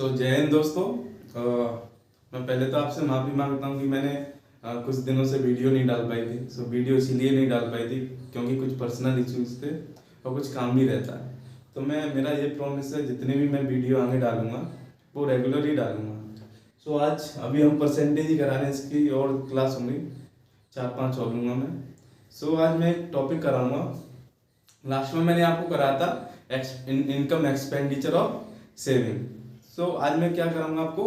जय हिंद दोस्तों। मैं पहले तो आपसे माफ़ी मांगता हूँ कि मैंने कुछ दिनों से वीडियो नहीं डाल पाई थी। वीडियो इसीलिए नहीं डाल पाई थी क्योंकि कुछ पर्सनल इश्यूज थे और कुछ काम भी रहता है। तो मेरा ये प्रॉमिस है, जितने भी मैं वीडियो आगे डालूंगा वो रेगुलर ही डालूंगा। आज अभी हम परसेंटेज ही करा रहे हैं, इसकी और क्लास होंगी 4-5 और लूँगा मैं। आज मैं एक टॉपिक कराऊंगा। लास्ट में मैंने आपको कराया था इनकम एक्सपेंडिचर और सेविंग। आज मैं क्या कराऊंगा, आपको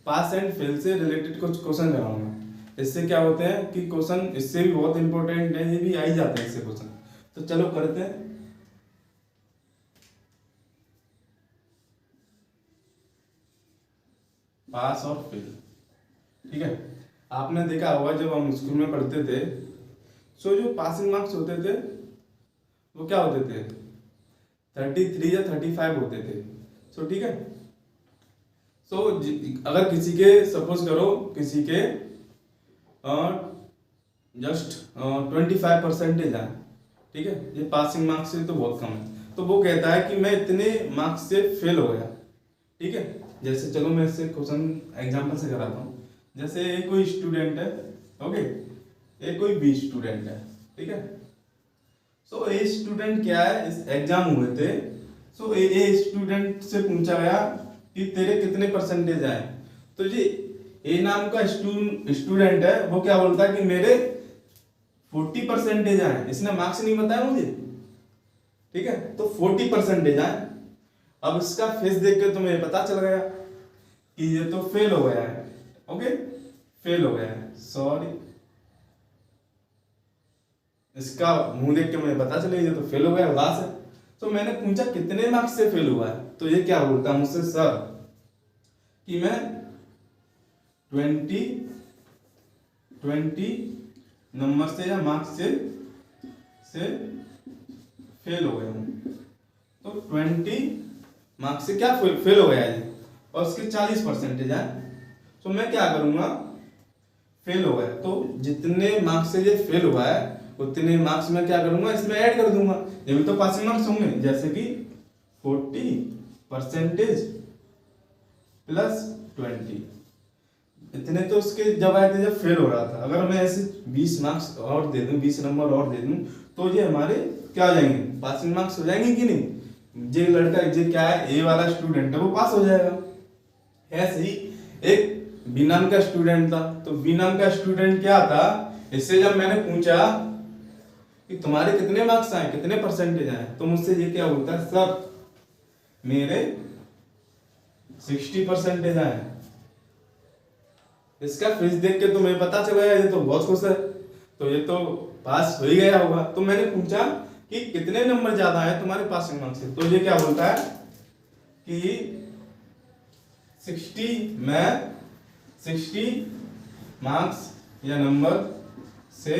पास एंड फेल से रिलेटेड कुछ क्वेश्चन कराऊंगा। इससे क्या होते हैं कि क्वेश्चन इससे भी बहुत इंपॉर्टेंट है, ये भी आ ही जाते हैं इससे क्वेश्चन। तो चलो करते हैं। पास और फेल, ठीक है। आपने देखा होगा जब हम स्कूल में पढ़ते थे, जो पासिंग मार्क्स होते थे वो क्या होते थे, 33 या 35 होते थे। ठीक है। अगर किसी के सपोज करो किसी के जस्ट 25% आए, ठीक है, ये पासिंग मार्क्स से तो बहुत कम है। तो वो कहता है कि मैं इतने मार्क्स से फेल हो गया, ठीक है। जैसे चलो मैं इससे क्वेश्चन एग्जांपल से कराता हूँ। जैसे एक कोई स्टूडेंट है, ओके, एक कोई बी स्टूडेंट है, ठीक है। ए स्टूडेंट क्या है, इस एग्जाम हुए थे। ए स्टूडेंट से पूछा गया कि तेरे कितने परसेंटेज आए। तो जी ए नाम का स्टूडेंट है, वो क्या बोलता है कि मेरे 40% आए। इसने मार्क्स नहीं बताया मुझे, ठीक है। तो 40% आए। अब इसका फेस देख के तुम्हें पता चल गया कि ये तो फेल हो गया है, ओके, फेल हो गया है, सॉरी। इसका मुंह देख के मुझे पता चले ये तो फेल हो गया, उदास है। तो मैंने पूछा कितने मार्क्स से फेल हुआ है, तो ये क्या बोलता है मुझसे, सर कि मैं 20 नंबर से या मार्क्स से फेल हो गया हूं। तो 20 मार्क्स से क्या फेल हो गया है और उसके 40% है। तो मैं क्या करूंगा, फेल हो गया तो जितने मार्क्स से ये फेल हुआ है उतने मार्क्स में क्या करूंगा, इसमें ऐड कर दूंगा। ये भी तो पासिंग मार्क्स होंगे, जैसे कि 40% प्लस 20। इतने तो उसके जब आए थे जब फेल हो रहा था। अगर मैं ऐसे 20 मार्क्स और दे दूं, 20 नंबर और दे दूं, तो ये हमारे क्या हो जाएंगे, पासिंग मार्क्स हो जाएंगे कि नहीं। ये लड़का ये क्या है, ए वाला स्टूडेंट है, वो पास हो जाएगा। ऐसे ही एक बी नाम का स्टूडेंट था। तो बी नाम का स्टूडेंट क्या था, इससे जब मैंने पूछा कि तुम्हारे कितने मार्क्स आए, कितने परसेंटेज आए, तो मुझसे ये क्या बोलता है, सर मेरे 60% आए। इसका फेस देख के तो मुझे पता चला ये तो बहुत खुश है, तो ये तो पास हो ही गया होगा। तो मैंने पूछा कि कितने नंबर ज्यादा आए तुम्हारे पासिंग मार्क्स से, तो ये क्या बोलता है कि 60 मार्क्स या नंबर से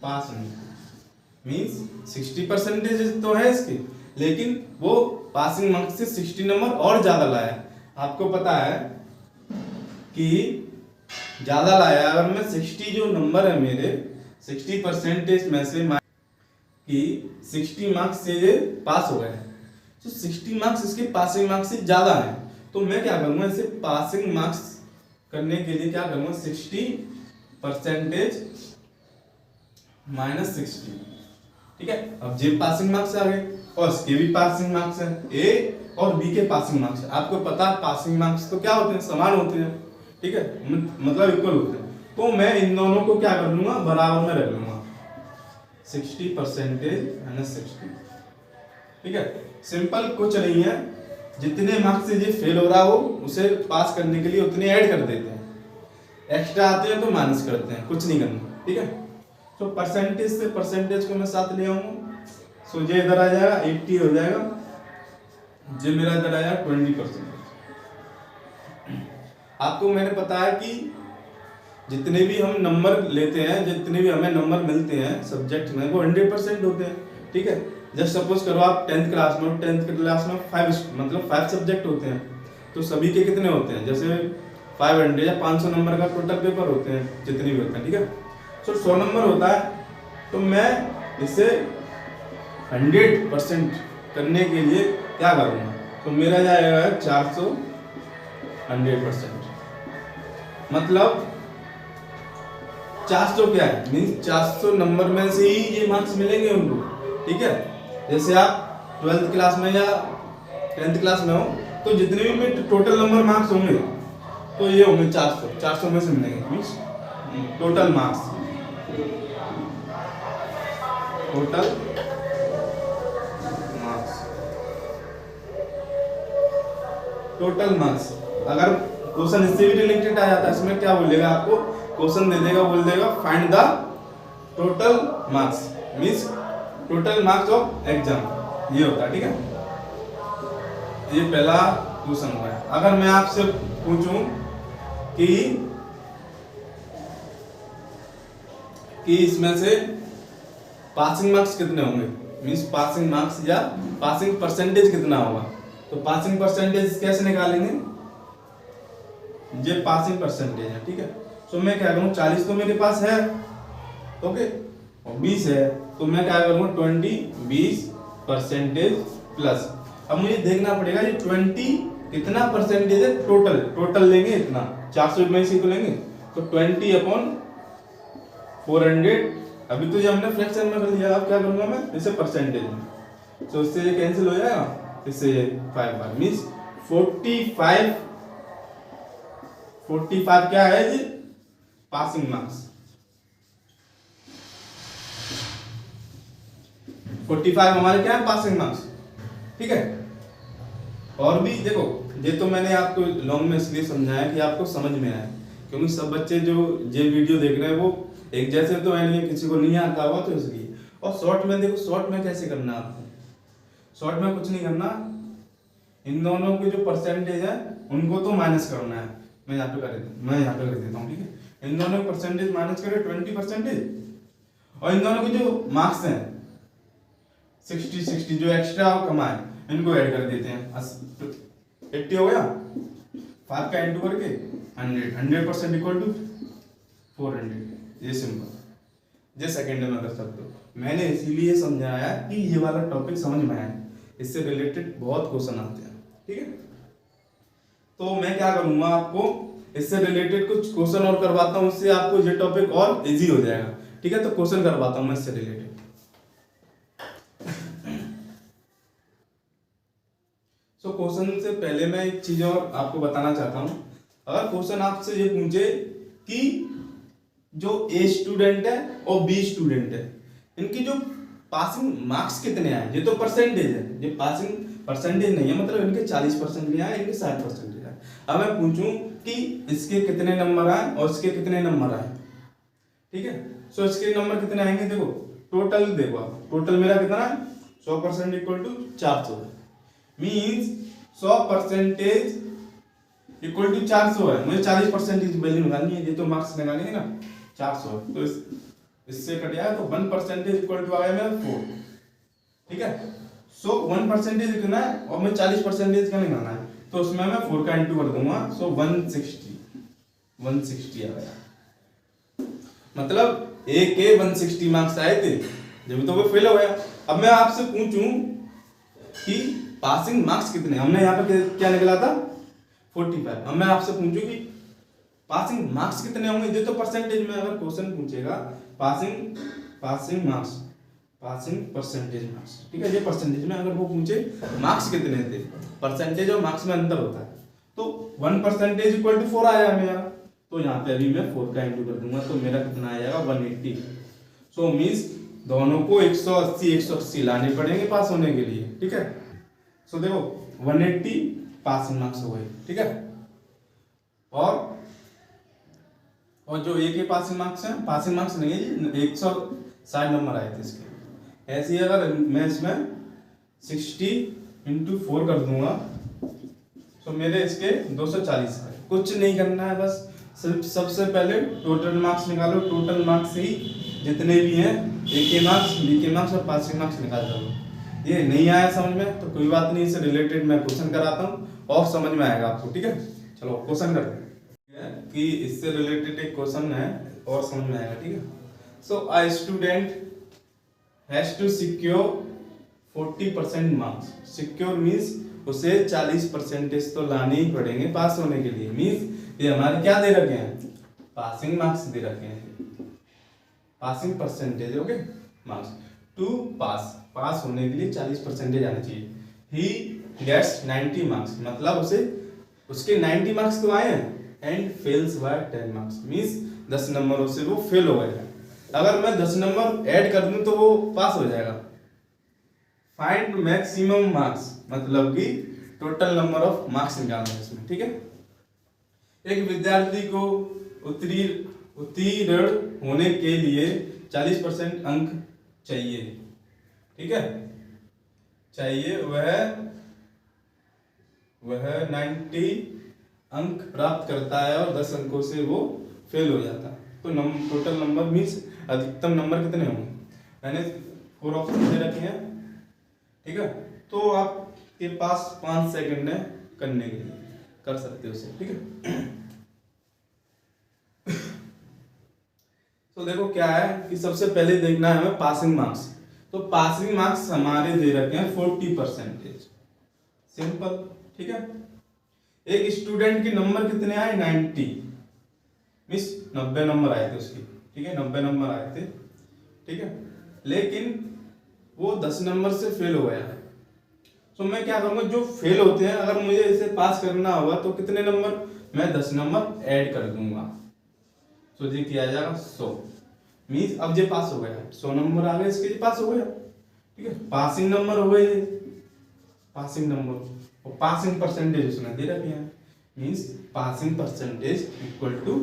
पास हूं। मीन्स 60% तो है इसके, लेकिन वो पासिंग मार्क्स से 60 नंबर और ज्यादा लाया। आपको पता है कि ज्यादा लाया, अगर मैं 60 जो नंबर है मेरे 60% में से कि 60 मार्क्स से ये पास हो गए, तो 60 मार्क्स इसके पासिंग मार्क्स से ज्यादा है। तो मैं क्या करूंगा, इसे पासिंग मार्क्स करने के लिए क्या करूंगा, 60% माइनस 60, ठीक है। अब जे पासिंग मार्क्स आ गए और इसके भी पासिंग मार्क्स है, ए और बी के पासिंग मार्क्स। आपको पता है पासिंग मार्क्स तो क्या होते हैं, समान होते हैं, ठीक है, मतलब इक्वल होते हैं। तो मैं इन दोनों को क्या कर लूंगा, बराबर में रख लूंगा, 60% माइनस 60, ठीक है। सिंपल कुछ नहीं है, जितने मार्क्स से ये फेल हो रहा हो उसे पास करने के लिए उतने ऐड कर देते हैं। एक्स्ट्रा आते हैं तो माइनस करते हैं, कुछ नहीं करना, ठीक है। तो परसेंटेज से परसेंटेज को मैं साथ ले आऊंगा। ये इधर आ जाएगा 80 हो जाएगा, ये मेरा इधर आया 20%। आपको मैंने बताया कि जितने भी हम नंबर लेते हैं, जितने भी हमें नंबर मिलते हैं सब्जेक्ट में, वो 100% होते हैं, ठीक है। जस्ट सपोज करो आप 10th क्लास में 5 सब्जेक्ट होते हैं, तो सभी के कितने होते हैं, जैसे 500 या 500 नंबर का टोटल पेपर होते हैं, जितने भी होते हैं, ठीक है। 100 नंबर होता है, तो मैं इसे 100% करने के लिए क्या करूँगा, तो मेरा जाएगा 400 100%। मतलब 400 क्या है, मीन्स 400 नंबर में से ही ये मार्क्स मिलेंगे उनको। ठीक है, जैसे आप 12th क्लास में या 10th क्लास में हो तो जितने भी में टोटल नंबर मार्क्स होंगे तो ये होंगे 400 में से मिलेंगे, means total marks. Total marks अगर क्वेश्चन इससे भी रिलेटेड आ जाता है, इसमें क्या बोलेगा आपको, क्वेश्चन दे देगा, बोल देगा find the total marks, means total marks of exam, ये होता है। ठीक है, ये पहला क्वेश्चन हुआ है। अगर मैं आपसे पूछूं कि इसमें से पासिंग मार्क्स कितने होंगे, मीन्स पासिंग मार्क्स या पासिंग परसेंटेज कितना होगा, तो पासिंग परसेंटेज कैसे निकालेंगे, ये पासिंग परसेंटेज है। ठीक है, तो मैं क्या करूँ, 40 तो मेरे पास है, ओके, और 20 है, तो मैं क्या करूँगा 20% प्लस। अब मुझे देखना पड़ेगा ये 20 कितना परसेंटेज है, टोटल लेंगे इतना, 400 में से तो लेंगे, तो 20/400। अभी तो ये हमने फ्रैक्शन में कर लिया, अब क्या करूँगा मैं इसे परसेंटेज में, तो इससे ये कैंसिल हो जाएगा, इससे ये 5 बार, मीन्स 45 क्या है जी, पासिंग मार्क्स। 45 हमारे क्या है, पासिंग मार्क्स। ठीक है, और भी देखो, ये तो मैंने आपको लॉन्ग में इसलिए समझाया कि आपको समझ में आए, क्योंकि सब बच्चे जो ये वीडियो देख रहे हैं वो एक जैसे तो है नहीं, किसी को नहीं आता हुआ तो इसलिए। और शॉर्ट में देखो, शॉर्ट में कैसे करना है आपको, शॉर्ट में कुछ नहीं करना, इन दोनों के जो परसेंटेज है उनको तो माइनस करना है। मैं यहाँ पे कर देता हूँ। ठीक है, इन दोनों के परसेंटेज माइनस करें 20%, और इन दोनों के जो मार्क्स हैं 60 जो एक्स्ट्रा कमाए इनको ऐड कर देते हैं, 80 हो गया, 5 का इंटू करके 100% इक्वल टू 400। ये सिंपल, ये सेकेंड में कर सकते हो। मैंने इसीलिए समझाया कि ये वाला टॉपिक समझ में आए, इससे रिलेटेड बहुत क्वेश्चन आते हैं। ठीक है, तो मैं क्या करूंगा, आपको इससे रिलेटेड कुछ क्वेश्चन और करवाता हूँ, उससे आपको ये टॉपिक और इजी हो जाएगा। ठीक है, तो क्वेश्चन करवाता हूँ मैं इससे रिलेटेड। सो क्वेश्चन से पहले मैं एक चीज और आपको बताना चाहता हूँ। अगर क्वेश्चन आपसे ये पूछे कि जो ए स्टूडेंट है और बी स्टूडेंट है, इनकी जो पासिंग मार्क्स कितने आए, ये तो परसेंटेज है, ये पासिंग परसेंटेज नहीं है, मतलब इनके 40% नहीं आए, इनके 60% आए। अब मैं पूछूं कि इसके कितने नंबर आए और इसके कितने नंबर आए। ठीक है, सो इसके नंबर कितने आएंगे, देखो टोटल देखो आप, टोटल मेरा कितना है 100% इक्वल टू 400 है, मीन्स 100% इक्वल टू 400 है। मुझे 40% वैल्यू निकालनी है, ये तो मार्क्स निकालेंगे ना, 400 है, तो इससे कट जाए तो 1% इक्वल टू आ गया मेरा 4। ठीक है, सो 1% कितना है और मैं 40% का निकालना है, तो उसमें मैं 4 का इंटू कर दूंगा, सो 160 आ गया। मतलब ए के 160 मार्क्स आए थे, जब तो वो फेल हो गया। अब मैं आपसे पूछूं कि पासिंग मार्क्स कितने, हमने यहाँ पे क्या निकला था 45। अब मैं आपसे पूछूं कि पासिंग मार्क्स कितने होंगे, ये तो परसेंटेज में अगर क्वेश्चन पूछेगा पासिंग परसेंटेज मार्क्स। ठीक है, ये परसेंटेज में अगर वो पूछे मार्क्स कितने थे, परसेंटेज और मार्क्स में अंतर होता है, तो 1% इक्वल टू 4 आया मेरा, तो यहाँ पे अभी मैं 4 का इंटू कर दूंगा, तो मेरा कितना आएगा 180। सो मीन्स दोनों को 180 लाने पड़ेंगे पास होने के लिए। ठीक है, सो देखो 180 पासिंग मार्क्स हो गए। ठीक है, और जो ए के पासिंग मार्क्स हैं, पासिंग मार्क्स नहीं है, 160 नंबर आए थे इसके। ऐसे ही अगर मैं इसमें 60 इंटू 4 कर दूंगा तो मेरे इसके 240 है। कुछ नहीं करना है, बस सबसे पहले टोटल मार्क्स निकालो, टोटल मार्क्स ही जितने भी हैं, ए के मार्क्स, बी के मार्क्स और पासिंग मार्क्स निकाल दो। ये नहीं आया समझ में तो कोई बात नहीं, इससे रिलेटेड मैं क्वेश्चन कराता हूँ और समझ में आएगा आपको। ठीक है, चलो क्वेश्चन करते हैं कि इससे रिलेटेड एक क्वेश्चन है और समझ में आएगा। ठीक है, so a student has to secure 40% marks. Secure means उसे 40% तो लाने ही पड़ेंगे पास होने के लिए। मीन्स ये हमारे क्या दे रखे हैं, पासिंग मार्क्स दे रखे हैं, passing percentage. Okay, marks to pass, pass होने के लिए 40% आना चाहिए। ही गेट्स 90 मार्क्स, मतलब उसे उसके 90 मार्क्स तो आए हैं, and fails by 10 marks, means 10 नंबरों से वो फेल हो गया। अगर मैं 10 नंबर ऐड कर दूं तो वो पास हो जाएगा। फाइंड मैक्सिमम मार्क्स, मतलब कि टोटल नंबर ऑफ मार्क्स निकालना है इसमें। ठीक है, एक विद्यार्थी को उत्तीर्ण होने के लिए 40% अंक चाहिए। ठीक है, चाहिए, वह 90 अंक प्राप्त करता है और 10 अंकों से वो फेल हो जाता है। तो टोटल नंबर मीन्स अधिकतम नंबर कितने होंगे, मैंने 4 ऑप्शन दे रखे हैं। ठीक है, तो आपके पास 5 सेकंड है करने के लिए, कर सकते हो उसे। ठीक है, तो देखो क्या है कि सबसे पहले देखना है हमें पासिंग मार्क्स। तो पासिंग मार्क्स हमारे दे रखे हैं 40%, सिंपल। ठीक है, एक स्टूडेंट के नंबर कितने आए, 90, मीन्स 90 नंबर आए थे उसके। ठीक है, 90 नंबर आए थे। ठीक है, लेकिन वो 10 नंबर से फेल हो गया है। तो मैं क्या करूंगा, जो फेल होते हैं अगर मुझे इसे पास करना होगा तो कितने नंबर, मैं 10 नंबर ऐड कर दूंगा। तो ये किया जाएगा 100, मीन्स अब ये पास हो गया, 100 नंबर आ गए इसके, ये पास हो गया। ठीक है, पासिंग नंबर हो गए, पासिंग नंबर और पासिंग परसेंटेज उसने दे रखे हैं, means passing percentage equal to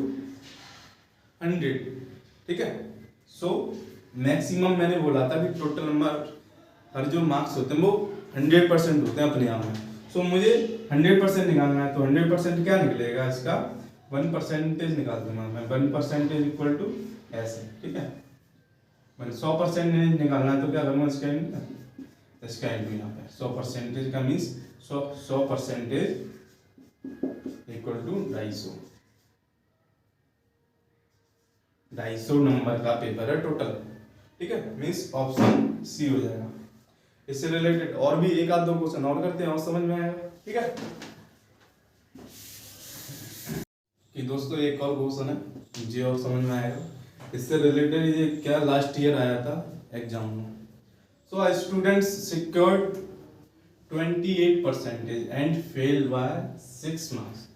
100। ठीक है, सो मैक्सिमम मैंने बोला था कि टोटल नंबर हर जो मार्क्स होते हैं वो 100% होते हैं अपने आप में। सो मुझे 100% निकालना है, तो 100% क्या निकलेगा इसका, 1% निकाल दूंगा मैं। 1% इक्वल टू ऐसे। ठीक है, मैंने 100% निकालना है तो क्या करूँगा, इसका इंटू यहाँ पे 100% का मीन्स 100% इक्वल टू 250। 250 नंबर का पेपर है टोटल। ठीक है, मीन्स ऑप्शन सी हो जाएगा। इससे रिलेटेड और भी एक आध दो क्वेश्चन और करते हैं और समझ में आएगा। ठीक है, कि दोस्तों एक और क्वेश्चन है मुझे और समझ में आएगा। इससे रिलेटेड ये क्या लास्ट ईयर आया था एग्जाम में। So students secured 28% and fail by 6 marks,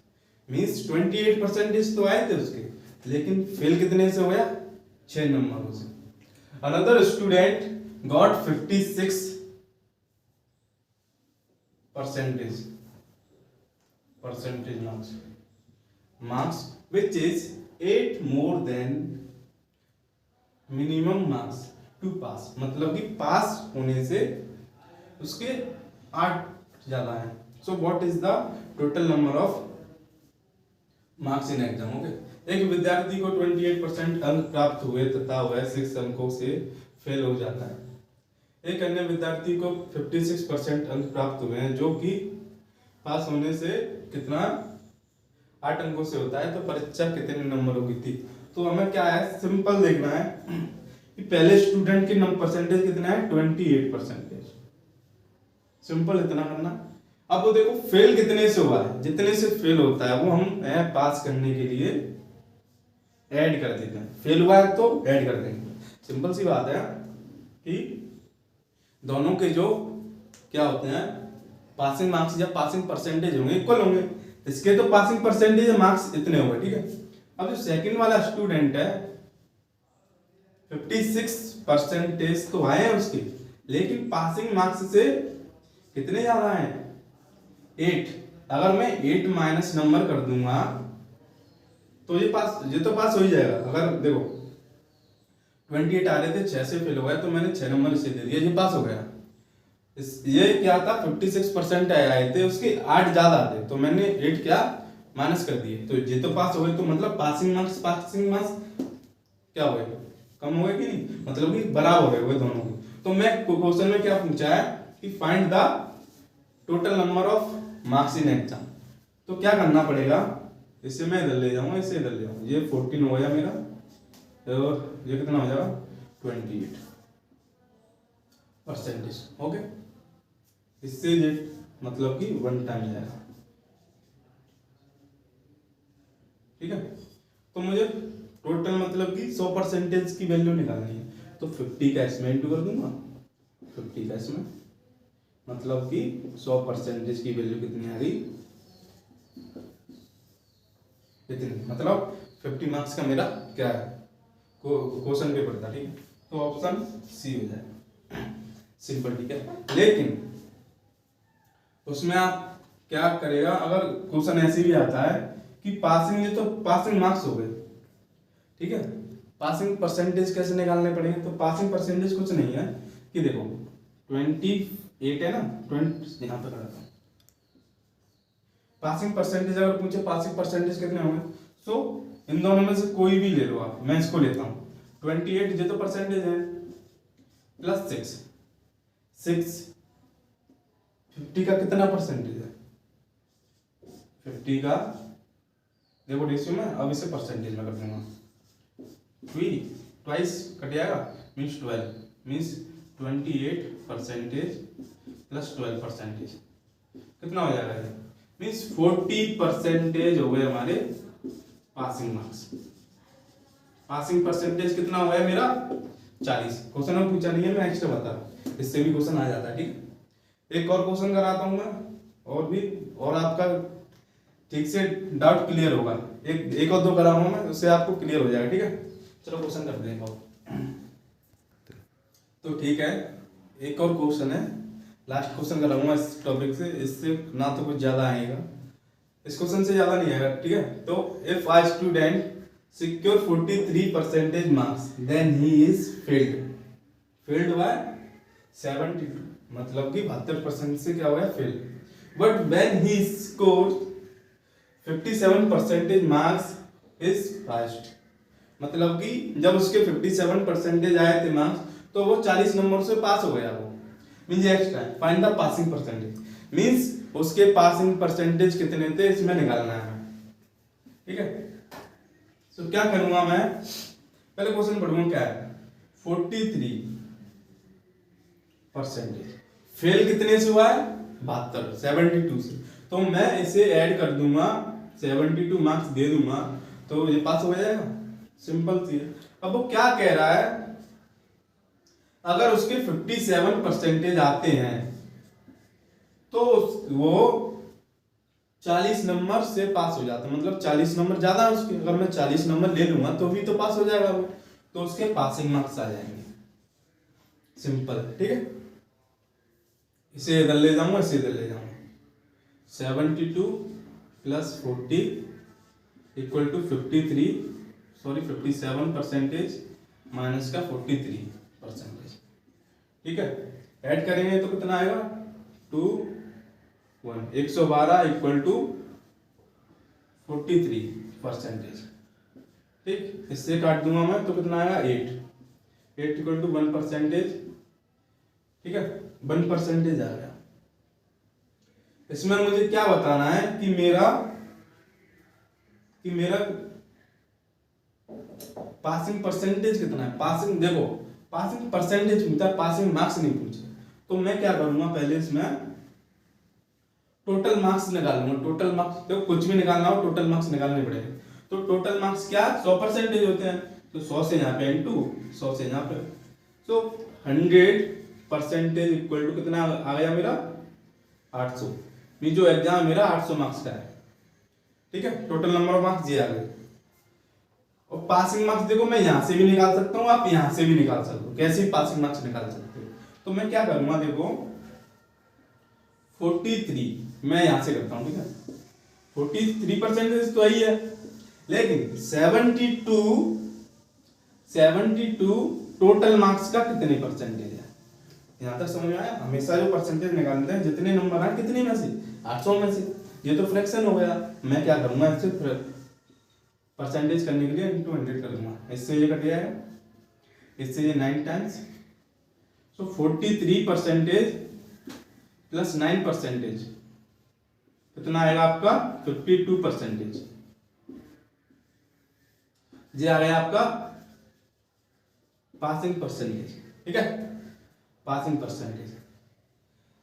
means 28% तो आए थे उसके, लेकिन फेल कितने से हो गया, 6 नंबरों से। Another student got 56% marks which is 8 more than minimum marks to pass, मतलब कि पास होने से उसके 8 ज्यादा है। So what is the total number of marks in exam. Okay, एक विद्यार्थी को 28% अंक प्राप्त हुए तथा वह 6 अंकों से फेल हो जाता है। एक अन्य विद्यार्थी को 56% अंक प्राप्त हुए हैं जो कि पास होने से कितना, 8 अंकों से होता है। तो परीक्षा कितने नंबरों की थी। तो हमें क्या है, सिंपल देखना है कि पहले स्टूडेंट के नंबर परसेंटेज कितना है, 28%। सिंपल इतना करना। अब वो देखो फेल कितने से हुआ है, जितने से फेल होता है वो हम पास करने के लिए ऐड कर देते हैं। फेल हुआ है तो ऐड कर देंगे, सिंपल सी बात है कि दोनों के जो क्या होते हैं पासिंग मार्क्स या पासिंग परसेंटेज होंगे इक्वल होंगे। इसके तो पासिंग परसेंटेज मार्क्स इतने होंगे। ठीक है, अब जो सेकंड वाला स्टूडेंट है 56% तो आए हैं उसके, लेकिन पासिंग मार्क्स से कितने ज्यादा हैं, 8। अगर मैं 8 माइनस नंबर कर दूंगा तो ये तो पास हो ही जाएगा। अगर देखो 28 आ रहे थे, 6 से फेल हो गया तो मैंने 6 नंबर इसे दे दिया, ये पास हो गया। ये क्या था 56% आए थे उसके, 8 ज्यादा थे तो मैंने 8 क्या माइनस कर दिए, तो ये तो पास हो गए। तो मतलब पासिंग मार्क्स क्या हो गए, कम हो गए कि नहीं, मतलब कि बराबर हो गए दोनों के। तो मैं क्वेश्चन में क्या पूछा है कि find the total number of marks in exam. तो क्या करना पड़ेगा, इसे मैं इधर ले जाऊंगा, इसे इधर ले जाऊंगा, ये 14 हो गया मेरा और ये कितना हो जाएगा 28%। ओके, इससे ये मतलब कि 1 टाइम जाएगा। ठीक है, तो मुझे टोटल मतलब कि 100% की वैल्यू निकालनी है, तो 50 का इसमें इंटू कर दूंगा, 50 का इसमें, मतलब कि 100% की वैल्यू कितनी आ गई, इतनी, मतलब 50 मार्क्स का मेरा क्या है, क्वेश्चन पेपर था। ठीक है, तो ऑप्शन सी हो जाए, सिंपल। ठीक है, लेकिन उसमें आप क्या करेगा, अगर क्वेश्चन ऐसे भी आता है कि पासिंग है तो पासिंग मार्क्स हो गए। ठीक है, पासिंग परसेंटेज कैसे निकालने पड़ेंगे, तो पासिंग परसेंटेज कुछ नहीं है कि देखो 28 है ना, 20 यहाँ पे कराता हूँ, पासिंग परसेंटेज अगर पूछे पासिंग परसेंटेज कितने होंगे, सो इन दोनों में से कोई भी ले लो आप, मैं इसको लेता हूँ, 28 ये तो परसेंटेज है, प्लस 6 50 का कितना परसेंटेज है, 50 का देखो रेशियो में, अब इसे परसेंटेज में कर दूंगा, ट्वाइस कट जाएगा, मीन्स 12, मीन्स 28% प्लस 12% कितना हो जाएगा, मीन्स 40% हो गए हमारे पासिंग मार्क्स। पासिंग परसेंटेज कितना हो गया मेरा 40। क्वेश्चन में पूछा नहीं है, मैं एक्स्ट्रा बता रहा हूँ, इससे भी क्वेश्चन आ जाता है। ठीक, एक और क्वेश्चन कराता हूँ मैं, और भी, और आपका ठीक से डाउट क्लियर होगा, एक और दो कराऊंगा मैं, उससे आपको क्लियर हो जाएगा। ठीक है, चलो क्वेश्चन करते हैं। तो ठीक है, एक और क्वेश्चन है, लास्ट क्वेश्चन कराऊंगा इस टॉपिक से, इससे ना तो कुछ ज्यादा आएगा, इस क्वेश्चन से ज्यादा नहीं आएगा। ठीक है, तो if a student secure 43% marks then he is failed by 72, मतलब कि 72% से क्या हुआ, fail. But when he score 57% marks is passed, मतलब कि जब उसके 57% आए थे मार्क्स, तो वो 40 नंबर से पास हो गया, वो means extra. Find the passing percentage, means उसके पासिंग परसेंटेज कितने थे इसमें निकालना है। ठीक है, तो क्या करूंगा मैं, पहले क्वेश्चन पढ़ूंगा क्या है, 43% फेल कितने से हुआ है, 72, 72 से, तो मैं इसे ऐड कर दूंगा, 72 मार्क्स दे दूंगा, तो ये पास हो जाएगा, सिंपल सी है। अब वो क्या कह रहा है, अगर उसके 57% आते हैं तो वो 40 नंबर से पास हो जाता है, मतलब 40 नंबर ज्यादा है उसके, अगर मैं 40 नंबर ले लूंगा तो भी तो पास हो जाएगा वो, तो उसके पासिंग मार्क्स आ जाएंगे, सिंपल। ठीक है, इसे इधर ले जाऊंगा, इसे इधर ले जाऊंगा, 72 प्लस 40 इक्वल टू 57% माइनस का 43%। ठीक है, ऐड करेंगे तो कितना आएगा, 112 इक्वल टू 43%। ठीक, इससे काट दूंगा मैं तो कितना आएगा, 8 इक्वल टू 1%। ठीक है, 1% आ गया। इसमें मुझे क्या बताना है कि मेरा पासिंग परसेंटेज कितना है। पासिंग देखो, पासिंग परसेंटेज पूछा, पासिंग मार्क्स नहीं पूछे, तो मैं क्या करूंगा, पहले इसमें टोटल मार्क्स निकालूंगा। टोटल मार्क्स देखो, कुछ भी निकालना हो टोटल मार्क्स निकालने पड़ेंगे, तो टोटल मार्क्स क्या 100% होते हैं, तो 100 से यहाँ पे इंटू 100 से यहाँ पे, तो 100% इक्वल टू कितना आ गया मेरा, 800। जो एग्जाम मेरा 800 मार्क्स का है। ठीक है, टोटल नंबर ऑफ मार्क्स ये आ गए। और पासिंग मार्क्स देखो, मैं यहां से भी निकाल सकता हूं, आप यहां से भी निकाल सकते हो, कैसे पासिंग मार्क्स निकाल सकते हो। तो मैं क्या करूंगा, देखो 43 मैं यहां से करता हूं। ठीक है, 43% तो यही है, लेकिन 72 टोटल मार्क्स का कितने परसेंटेज है, यहां तक समझ में आया। हमेशा जो परसेंटेज निकालते हैं, जितने नंबर आए कितने में से, 800 में से, ये तो फ्रैक्शन हो गया। मैं क्या करूंगा, इससे परसेंटेज करने के लिए इंटू 100 कर दूंगा, इससे ये कट जाएगा, इससे ये 9 टाइम्स, सो 43% प्लस 9% कितना आएगा आपका, 52%। ये आ गया आपका पासिंग परसेंटेज। ठीक है, पासिंग परसेंटेज।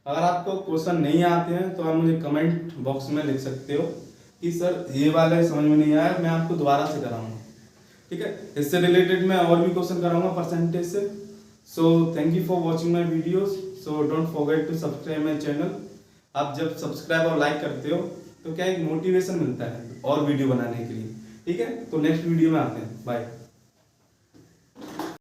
अगर आपको क्वेश्चन नहीं आते हैं तो आप मुझे कमेंट बॉक्स में लिख सकते हो कि सर ये वाला समझ में नहीं आया, मैं आपको दोबारा से कराऊंगा। ठीक है, इससे रिलेटेड मैं और भी क्वेश्चन कराऊंगा परसेंटेज से। So thank you for watching my videos. So don't forget to subscribe my channel. आप जब सब्सक्राइब और लाइक करते हो तो क्या एक मोटिवेशन मिलता है और वीडियो बनाने के लिए। ठीक है, तो नेक्स्ट वीडियो में आते हैं। बाय।